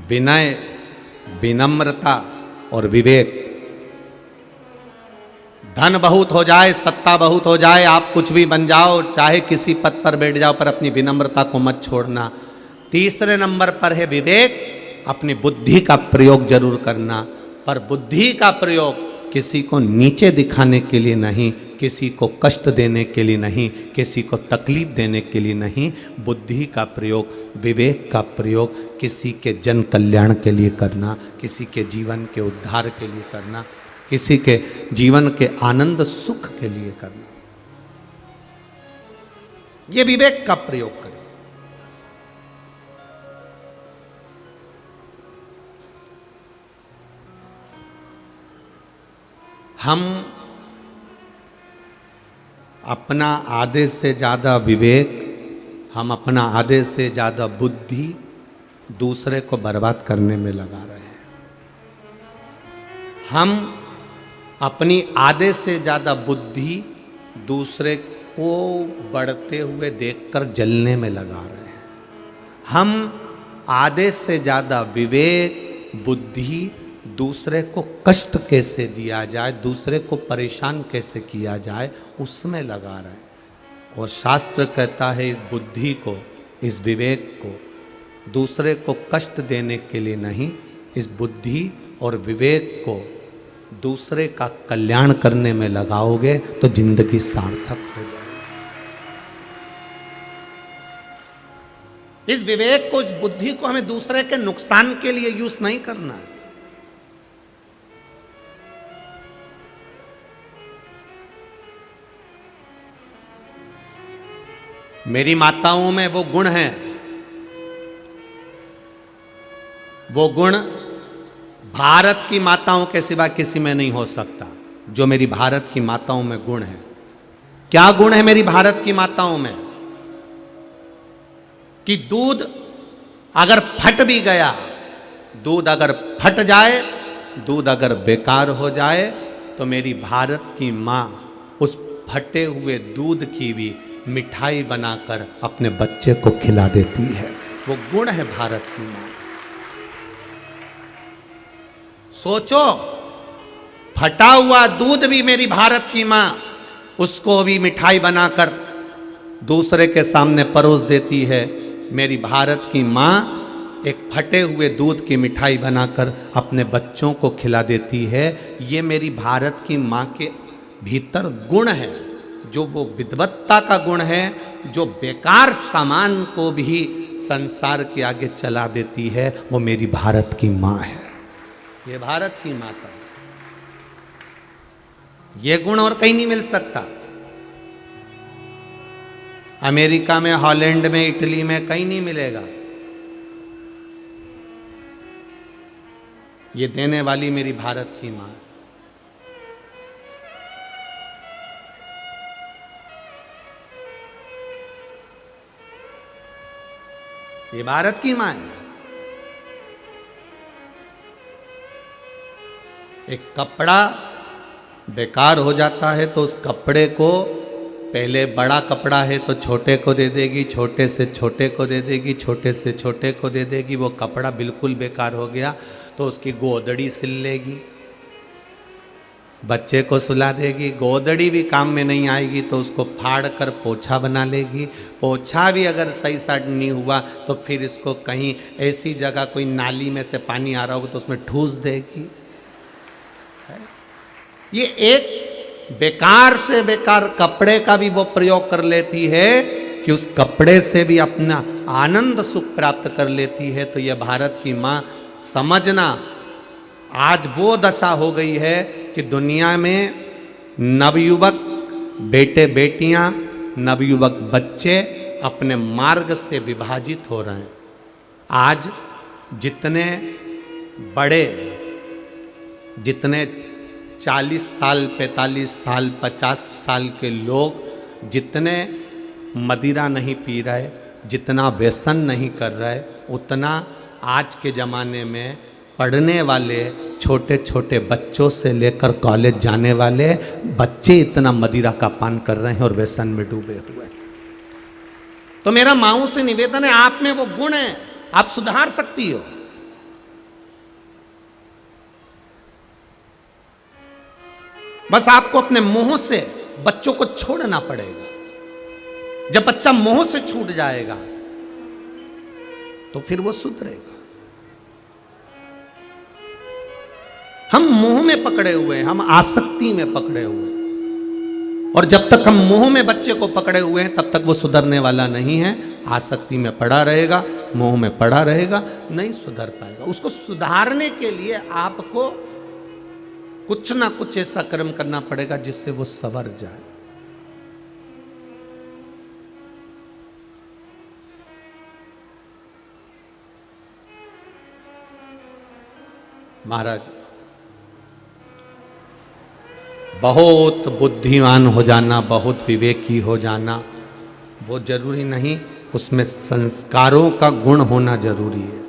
विनय, विनम्रता और विवेक। धन बहुत हो जाए, सत्ता बहुत हो जाए, आप कुछ भी बन जाओ, चाहे किसी पद पर बैठ जाओ, पर अपनी विनम्रता को मत छोड़ना। तीसरे नंबर पर है विवेक, अपनी बुद्धि का प्रयोग जरूर करना, पर बुद्धि का प्रयोग किसी को नीचे दिखाने के लिए नहीं, किसी को कष्ट देने के लिए नहीं, किसी को तकलीफ देने के लिए नहीं। बुद्धि का प्रयोग, विवेक का प्रयोग किसी के जन कल्याण के लिए करना, किसी के जीवन के उद्धार के लिए करना, किसी के जीवन के आनंद सुख के लिए करना। ये विवेक का प्रयोग करें। हम अपना आधे से ज़्यादा विवेक, हम अपना आधे से ज़्यादा बुद्धि दूसरे को बर्बाद करने में लगा रहे हैं। हम अपनी आधे से ज़्यादा बुद्धि दूसरे को बढ़ते हुए देखकर जलने में लगा रहे हैं। हम आधे से ज़्यादा विवेक, बुद्धि दूसरे को कष्ट कैसे दिया जाए, दूसरे को परेशान कैसे किया जाए, उसमें लगा रहे हैं। और शास्त्र कहता है इस बुद्धि को, इस विवेक को दूसरे को कष्ट देने के लिए नहीं, इस बुद्धि और विवेक को दूसरे का कल्याण करने में लगाओगे तो जिंदगी सार्थक हो जाएगी। इस विवेक को, इस बुद्धि को हमें दूसरे के नुकसान के लिए यूज नहीं करना है। मेरी माताओं में वो गुण हैं, वो गुण भारत की माताओं के सिवा किसी में नहीं हो सकता, जो मेरी भारत की माताओं में गुण है। क्या गुण है मेरी भारत की माताओं में? कि दूध अगर फट भी गया, दूध अगर फट जाए, दूध अगर बेकार हो जाए, तो मेरी भारत की माँ उस फटे हुए दूध की भी मिठाई बनाकर अपने बच्चे को खिला देती है। वो गुण है भारत की माँ। सोचो, फटा हुआ दूध भी मेरी भारत की माँ उसको भी मिठाई बनाकर दूसरे के सामने परोस देती है। मेरी भारत की माँ एक फटे हुए दूध की मिठाई बनाकर अपने बच्चों को खिला देती है। ये मेरी भारत की माँ के भीतर गुण है, जो वो विद्वत्ता का गुण है, जो बेकार सामान को भी संसार के आगे चला देती है। वो मेरी भारत की माँ है, ये भारत की माता। ये गुण और कहीं नहीं मिल सकता। अमेरिका में, हॉलैंड में, इटली में कहीं नहीं मिलेगा। ये देने वाली मेरी भारत की माँ। ये भारत की माँ है। एक कपड़ा बेकार हो जाता है तो उस कपड़े को पहले, बड़ा कपड़ा है तो छोटे को दे देगी, छोटे से छोटे को दे देगी, छोटे से छोटे को दे देगी। वो कपड़ा बिल्कुल बेकार हो गया तो उसकी गोदड़ी सिल लेगी, बच्चे को सुला देगी। गोदड़ी भी काम में नहीं आएगी तो उसको फाड़ कर पोछा बना लेगी। पोछा भी अगर सही साइड नहीं हुआ तो फिर इसको कहीं ऐसी जगह, कोई नाली में से पानी आ रहा होगा तो उसमें ठूस देगी। ये एक बेकार से बेकार कपड़े का भी वो प्रयोग कर लेती है कि उस कपड़े से भी अपना आनंद सुख प्राप्त कर लेती है। तो यह भारत की माँ, समझना आज वो दशा हो गई है कि दुनिया में नवयुवक बेटे बेटियां, नवयुवक बच्चे अपने मार्ग से विभाजित हो रहे हैं। आज जितने बड़े, जितने 40 साल, 45 साल, 50 साल के लोग जितने मदिरा नहीं पी रहे, जितना व्यसन नहीं कर रहे, उतना आज के ज़माने में पढ़ने वाले छोटे छोटे बच्चों से लेकर कॉलेज जाने वाले बच्चे इतना मदिरा का पान कर रहे हैं और व्यसन में डूबे हुए। तो मेरा माँओं से निवेदन है, आप में वो गुण है, आप सुधार सकती हो। बस आपको अपने मोह से बच्चों को छोड़ना पड़ेगा। जब बच्चा मोह से छूट जाएगा तो फिर वो सुधरेगा। हम मोह में पकड़े हुए हैं, हम आसक्ति में पकड़े हुए हैं, और जब तक हम मोह में बच्चे को पकड़े हुए हैं तब तक वो सुधरने वाला नहीं है। आसक्ति में पड़ा रहेगा, मोह में पड़ा रहेगा, नहीं सुधर पाएगा। उसको सुधारने के लिए आपको कुछ ना कुछ ऐसा कर्म करना पड़ेगा जिससे वो संवर जाए। महाराज, बहुत बुद्धिमान हो जाना, बहुत विवेकी हो जाना वो जरूरी नहीं, उसमें संस्कारों का गुण होना जरूरी है।